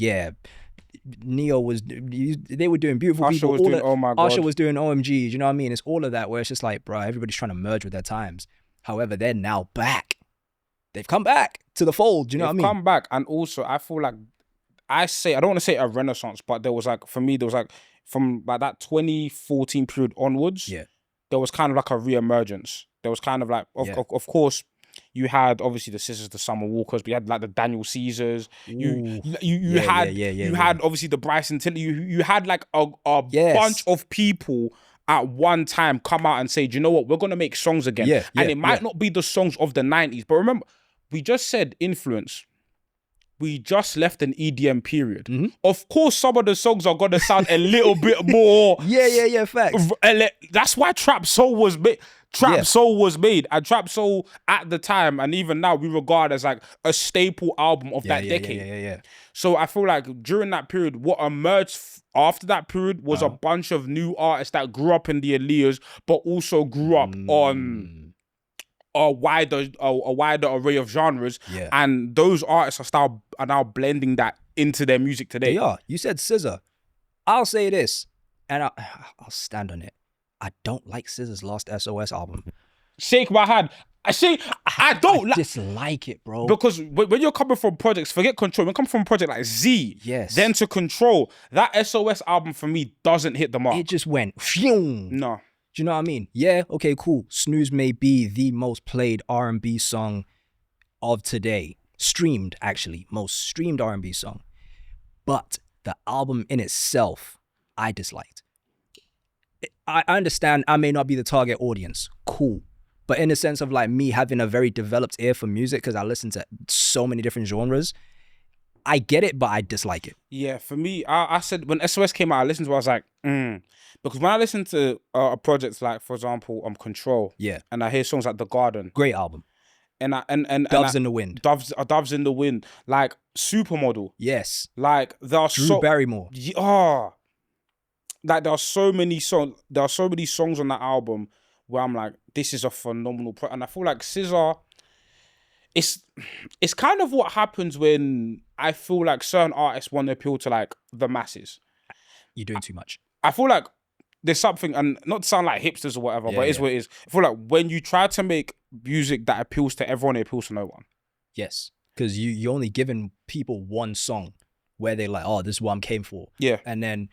Neo was, they were doing Beautiful Usher People. Was doing, oh my God. Usher was doing OMG. Do you know what I mean? It's all of that where it's just like, bro, everybody's trying to merge with their times. However, they're now back. They've come back to the fold. Do you know what I mean? They've come back, and also I feel like I don't want to say a renaissance, but there was like, for me, there was like from like that 2014 period onwards. Yeah. There was kind of like a re-emergence. There was kind of like, of course, you had obviously the Sisters, the Summer Walkers, but you had like the Daniel Caesars. You had obviously the Bryson Tiller. You had like a bunch of people at one time come out and say, do you know what, we're gonna make songs again. And it might not be the songs of the 90s, but remember, we just said influence. We just left an EDM period. Mm-hmm. Of course, some of the songs are gonna sound a little bit more. Facts. That's why Trap Soul was made. Soul was made, and Trap Soul at the time, and even now, we regard as like a staple album of that decade. So I feel like during that period, what emerged after that period was a bunch of new artists that grew up in the Aaliyahs, but also grew up on a wider array of genres. Yeah. And those artists are now blending that into their music today. They are. You said SZA. I'll say this, and I'll stand on it. I don't like SZA's last SOS album. Shake my hand. I don't dislike it, bro. Because when you're coming from projects, forget Control. When you come from a project like Z, yes, then to Control, that SOS album for me doesn't hit the mark. It just went phew. No. Do you know what I mean? Yeah, okay, cool. Snooze may be the most played R&B song of today. Streamed, actually. Most streamed R&B song. But the album in itself, I disliked. I understand I may not be the target audience. Cool. But in the sense of like me having a very developed ear for music, because I listen to so many different genres, I get it, but I dislike it. Yeah, for me, I said when SOS came out, I listened to it, I was like, Because when I listen to a project like, for example, Control, yeah, and I hear songs like The Garden. Great album. And Doves in the Wind. Doves in the Wind. Like Supermodel. Yes. Like there are Drew Barrymore. Like there are so many songs on that album where I'm like, this is a phenomenal project. And I feel like SZA, it's kind of what happens when I feel like certain artists want to appeal to like the masses. You're doing too much. I feel like there's something, and not to sound like hipsters or whatever, but it is what it is. I feel like when you try to make music that appeals to everyone, it appeals to no one. Yes, because you're only giving people one song where they're like, oh, this is what I'm came for. Yeah. And then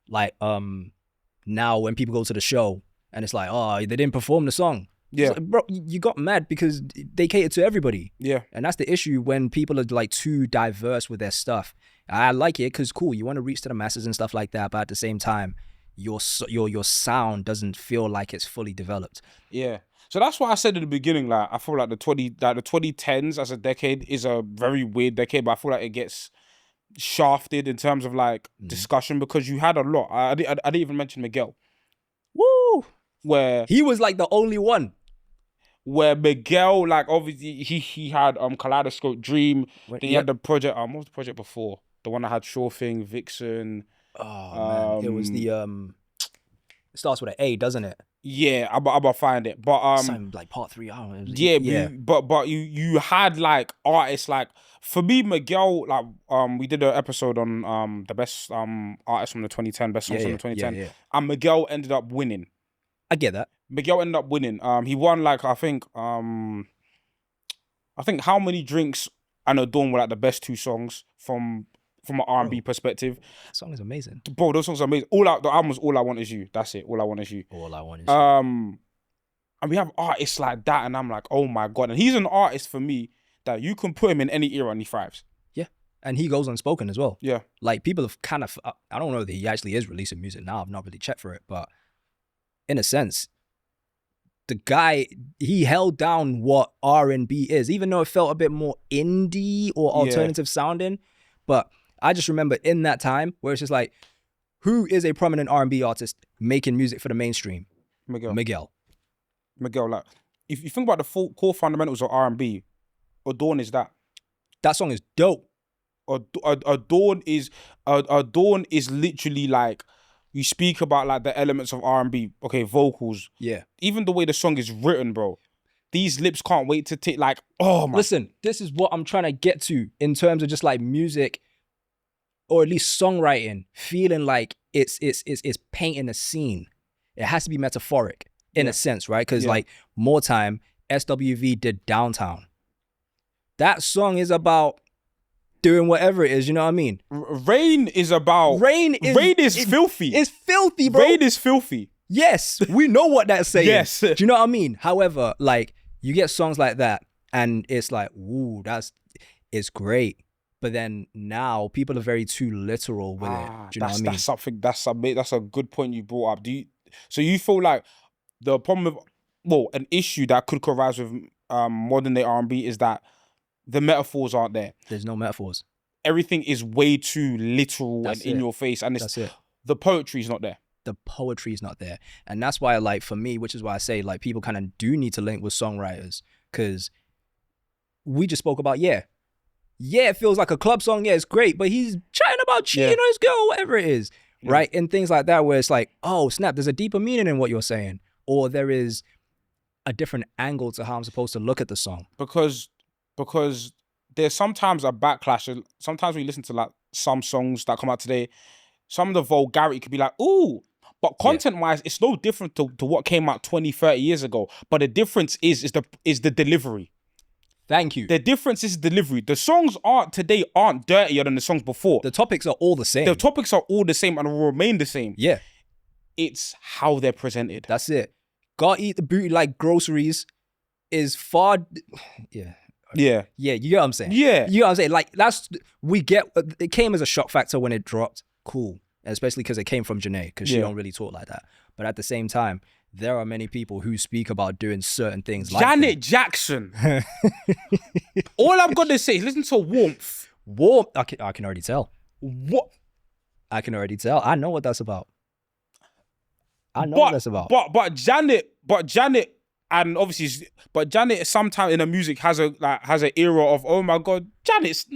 like now when people go to the show and it's like, oh, they didn't perform the song. Yeah. Like, bro, you got mad because they cater to everybody. Yeah. And that's the issue when people are like too diverse with their stuff. I like it because cool, you want to reach to the masses and stuff like that, but at the same time, your sound doesn't feel like it's fully developed. Yeah. So that's what I said at the beginning. Like I feel like the 2010s as a decade is a very weird decade, but I feel like it gets shafted in terms of like discussion because you had a lot. I didn't even mention Miguel. Woo! Where he was like the only one. Where Miguel, like obviously he had Kaleidoscope Dream. Then he had the project. What was the project before? The one that had Sure Thing, Vixen. Oh man, it was the it starts with an A, doesn't it? Yeah, I'm about to find it, but something like part 3. I don't know. Yeah. But you had like artists like, for me, Miguel, like we did an episode on the best artists from the 2010, best songs from the 2010, and Miguel ended up winning. I get that. Miguel ended up winning. He won like I think How Many Drinks and Adorn were like the best 2 songs from an R&B perspective. That song is amazing. Bro, those songs are amazing. The album was All I Want Is You. That's it. All I Want Is You. All I Want Is You. And we have artists like that, and I'm like, oh my God. And he's an artist for me that you can put him in any era and he thrives. Yeah. And he goes unspoken as well. Yeah. Like people have kind of, I don't know that he actually is releasing music now. I've not really checked for it, but in a sense, the guy, he held down what R&B is, even though it felt a bit more indie or alternative sounding. But I just remember in that time where it's just like, who is a prominent R&B artist making music for the mainstream? Miguel. Like, if you think about the full core fundamentals of R&B, Adorn is that. That song is dope. Adorn is literally like, you speak about like the elements of R&B, okay, vocals. Yeah. Even the way the song is written, bro. These lips can't wait to take, like, oh my. Listen, this is what I'm trying to get to in terms of just like music, or at least songwriting, feeling like it's painting a scene. It has to be metaphoric in a sense, right? Because like More Time, SWV did Downtown. That song is about doing whatever it is, you know what I mean? Rain is filthy. It's filthy, bro. Rain is filthy. Yes, we know what that's saying. Yes. Do you know what I mean? However, like, you get songs like that, and it's like, ooh, it's great. But then now people are very too literal with it. Do you know what I mean? That's a good point you brought up. So you feel like the problem with, an issue that could arise with modern day R&B is that the metaphors aren't there. There's no metaphors. Everything is way too literal and in your face, and that's it. The poetry's not there. The poetry is not there. And that's why, like, for me, which is why I say, like, people kind of do need to link with songwriters, because we just spoke about, it feels like a club song. Yeah, it's great, but he's chatting about cheating on his girl, whatever it is, right? And things like that, where it's like, oh, snap, there's a deeper meaning in what you're saying. Or there is a different angle to how I'm supposed to look at the song. because there's sometimes a backlash. Sometimes when you listen to like some songs that come out today, some of the vulgarity could be like, ooh, but content-wise, it's no different to what came out 20, 30 years ago. But the difference is the delivery. Thank you. The difference is delivery. The songs today aren't dirtier than the songs before. The topics are all the same. The topics are all the same and will remain the same. Yeah. It's how they're presented. That's it. Gotta eat the booty like groceries is far... Yeah. Yeah. Yeah, you get what I'm saying? Yeah. You get what I'm saying? Like, it came as a shock factor when it dropped. Cool. Especially because it came from Janae, because she don't really talk like that. But at the same time, there are many people who speak about doing certain things like Janet Jackson. All I'm going to say is listen to Warmth. Warmth. I can already tell. What? I can already tell. I know what that's about. I know what that's about. But Janet, and obviously, but Janet sometimes in the music has an era of, oh my God, Janet's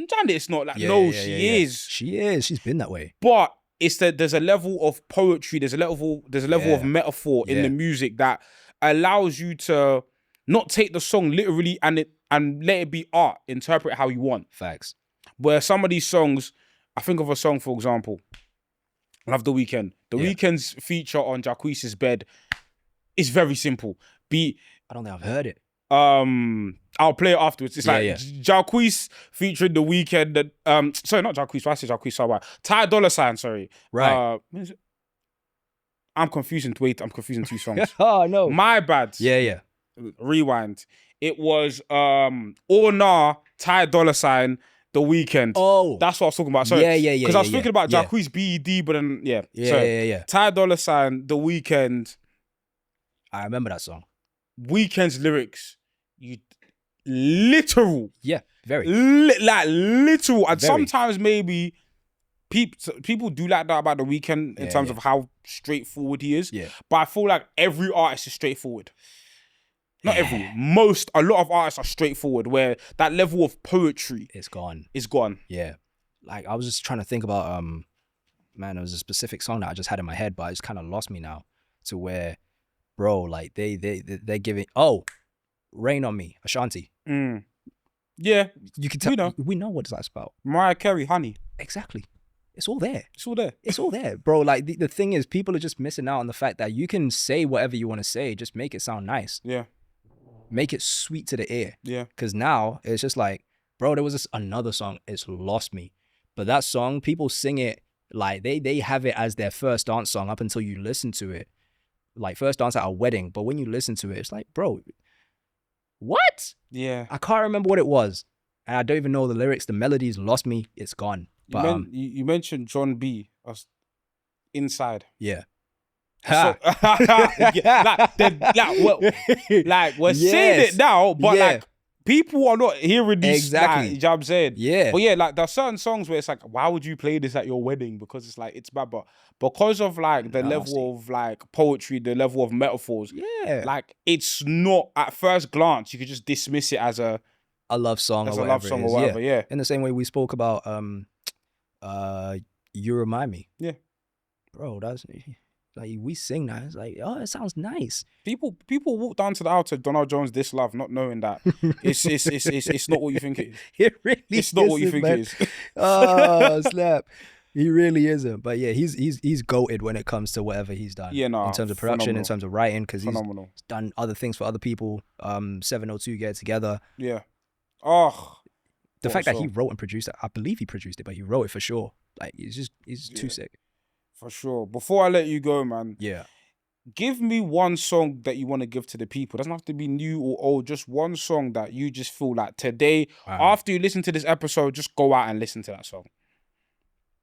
not like, she is. She is. She's been that way. But it's that there's a level of poetry, there's a level of metaphor in the music that allows you to not take the song literally and let it be art, interpret it how you want. Facts. Where some of these songs, I think of a song, for example, Love The Weeknd. The Weeknd's feature on Jacquees's Bed is very simple. I don't think I've heard it. I'll play it afterwards. It's Jacquees featuring The Weeknd. Sorry, not Jacquees. Why say Jacquees? Sorry, Ty Dolla $ign. Sorry. Right. I'm confusing two songs. Oh no. My bad. Yeah. Rewind. It was Or Nah, Ty Dolla $ign, The Weeknd. Oh, that's what I was talking about. Sorry. Yeah. Because I was thinking about Jacquees BED, but then yeah. Ty Dolla $ign, The Weeknd. I remember that song. Weeknd's lyrics, literal. Yeah, very. Literal. And Very. sometimes maybe people do like that about The Weeknd in terms of how straightforward he is. Yeah. But I feel like every artist is straightforward. Not every. A lot of artists are straightforward, where that level of poetry is gone. Yeah. Like, I was just trying to think about, man, there was a specific song that I just had in my head, but it's kind of lost me now, to where, bro, like they're giving, Rain on Me, Ashanti. Yeah. You can tell. We know what that's about. Mariah Carey, Honey. Exactly. It's all there. It's all there. Bro. Like, the thing is, people are just missing out on the fact that you can say whatever you want to say. Just make it sound nice. Yeah. Make it sweet to the ear. Yeah. Because now it's just like, bro, there was another song. It's lost me. But that song, people sing it like they have it as their first dance song up until you listen to it. Like, first dance at a wedding. But when you listen to it, it's like, bro, what? Yeah. I can't remember what it was. And I don't even know the lyrics. The melodies lost me. It's gone. But you mentioned John B. Inside. Yeah. So, we're saying it now, but like, people are not hearing these. Exactly. You know what I'm saying? Yeah. But yeah, like, there's certain songs where it's like, why would you play this at your wedding? Because it's like, it's bad. But because of like the level of like poetry, the level of metaphors, like, it's not, at first glance, you could just dismiss it as a love song or whatever. Yeah. In the same way we spoke about You Remind Me. Yeah. Bro, that's like, we sing that. It's like, oh, it sounds nice. People walk down to the altar, Donald Jones, This Love, not knowing that it's not what you think it is. It really it's not what you think man. it is. Oh, snap. He really isn't. But yeah, he's goated when it comes to whatever he's done. Yeah, no. In terms of production, in terms of writing, because he's done other things for other people. 702 Get It Together. Yeah. Oh. The fact that he wrote and produced it, I believe he produced it, but he wrote it for sure. Like, he's too sick. For sure. Before I let you go, man. Yeah. Give me one song that you want to give to the people. It doesn't have to be new or old. Just one song that you just feel like today, after you listen to this episode, just go out and listen to that song.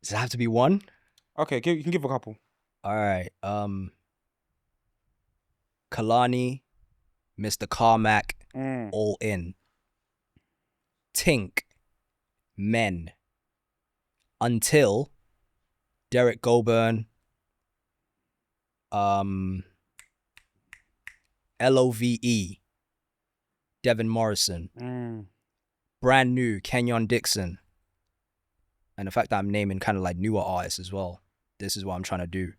Does it have to be one? Okay, you can give a couple. All right. Kalani, Mr. Carmack, All In. Tink, Men. Until, Derek Goburn, LOVE, Devin Morrison, Brand New, Kenyon Dixon. And the fact that I'm naming kind of like newer artists as well. This is what I'm trying to do.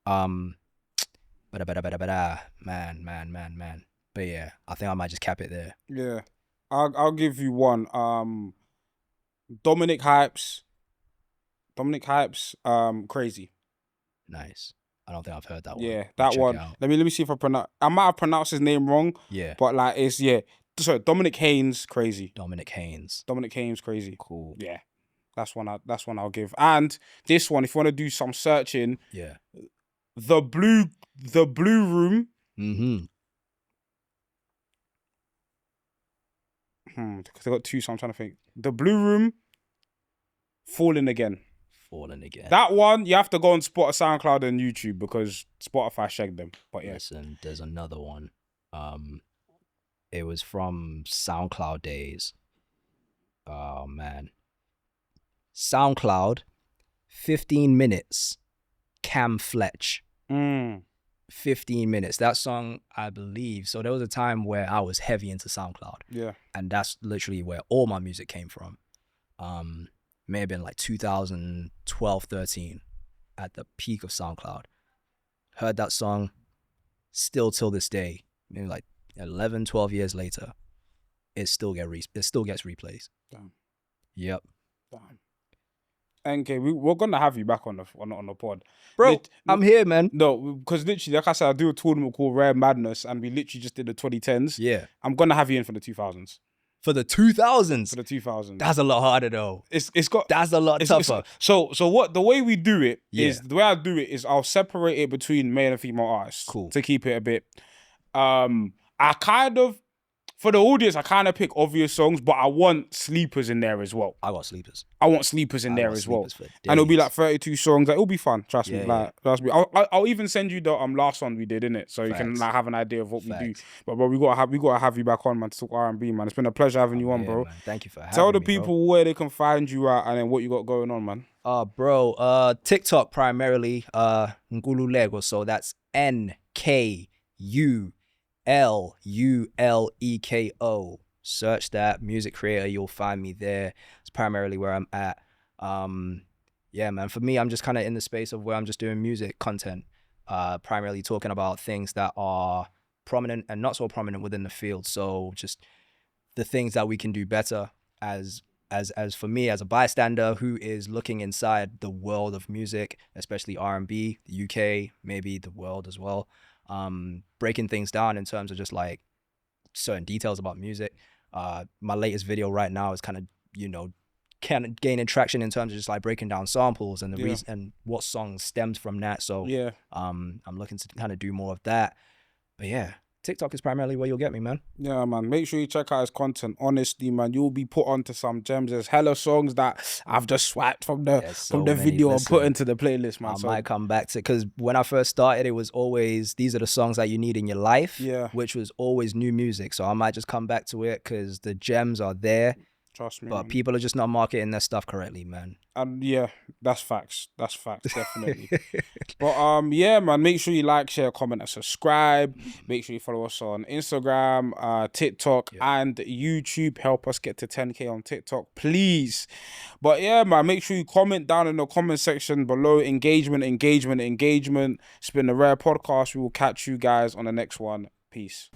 Man. But yeah, I think I might just cap it there. Yeah. I'll give you one. Dominic Hypes. Crazy. Nice. I don't think I've heard that one. Yeah, I'll that check one. it out. Let me see if I pronounce. I might have pronounced his name wrong. Yeah. But like it's Sorry, Dominic Haynes, crazy. Dominic Haynes. Crazy. Cool. Yeah. That's one I'll give. And this one, if you want to do some searching, Yeah. the blue room. Mm-hmm. Because I got two, so I'm trying to think. The blue room. Falling again. That one, you have to go on SoundCloud and YouTube because Spotify shagged them. But yeah. Listen, there's another one. It was from SoundCloud days. Oh man. SoundCloud, 15 minutes. Cam Fletch. 15 minutes. That song, I believe. So there was a time where I was heavy into SoundCloud. Yeah. And that's literally where all my music came from. May have been like 2012, 13 at the peak of SoundCloud. Heard that song still till this day, maybe like 11, 12 years later, it still gets replays. Damn. Yep. Damn. Okay, we're gonna have you back on the pod, bro. I'm here, man. No, because literally, like I said, I do a tournament called Rare Madness, and we literally just did the 2010s. Yeah, I'm gonna have you in for the 2000s. For the 2000s. For the 2000s. That's a lot harder though. That's a lot tougher. So what the way we do it is the way I do it is I'll separate it between male and female artists. Cool. To keep it a bit. I kind of, for the audience, I kind of pick obvious songs, but I want sleepers in there as well. I got sleepers. I want sleepers in there as well. And it'll be like 32 songs. Like, it'll be fun. Trust me. Trust me. I'll even send you the last one we did, innit? So you can like have an idea of what we do. But bro, we gotta have you back on, man, to talk R&B, man. It's been a pleasure having you on, bro. Man. Thank you for having me. Tell the people where they can find you at and then what you got going on, man. Bro, TikTok primarily, Nkululeko. So that's NKULULEKO. Search that, music creator, you'll find me there. It's primarily where I'm at. Yeah, man, for me, I'm just kind of in the space of where I'm just doing music content, primarily talking about things that are prominent and not so prominent within the field. So just the things that we can do better as for me, as a bystander who is looking inside the world of music, especially R&B, the UK, maybe the world as well. Breaking things down in terms of just like certain details about music. My latest video right now is kind of, kind of gaining traction in terms of just like breaking down samples and the reason and what songs stemmed from that. So I'm looking to kind of do more of that. But yeah, TikTok is primarily where you'll get me, man. Yeah, man. Make sure you check out his content. Honestly, man, you'll be put onto some gems. There's hella songs that I've just swiped from the video and put into the playlist, man. I might come back to, because when I first started, it was always, these are the songs that you need in your life, which was always new music. So I might just come back to it because the gems are there. Trust me. But man. People are just not marketing their stuff correctly, man. Yeah, that's facts. That's facts, definitely. But yeah, man, make sure you like, share, comment, and subscribe. Make sure you follow us on Instagram, TikTok, and YouTube. Help us get to 10K on TikTok, please. But yeah, man, make sure you comment down in the comment section below. Engagement. It's been the Rare Podcast. We will catch you guys on the next one. Peace.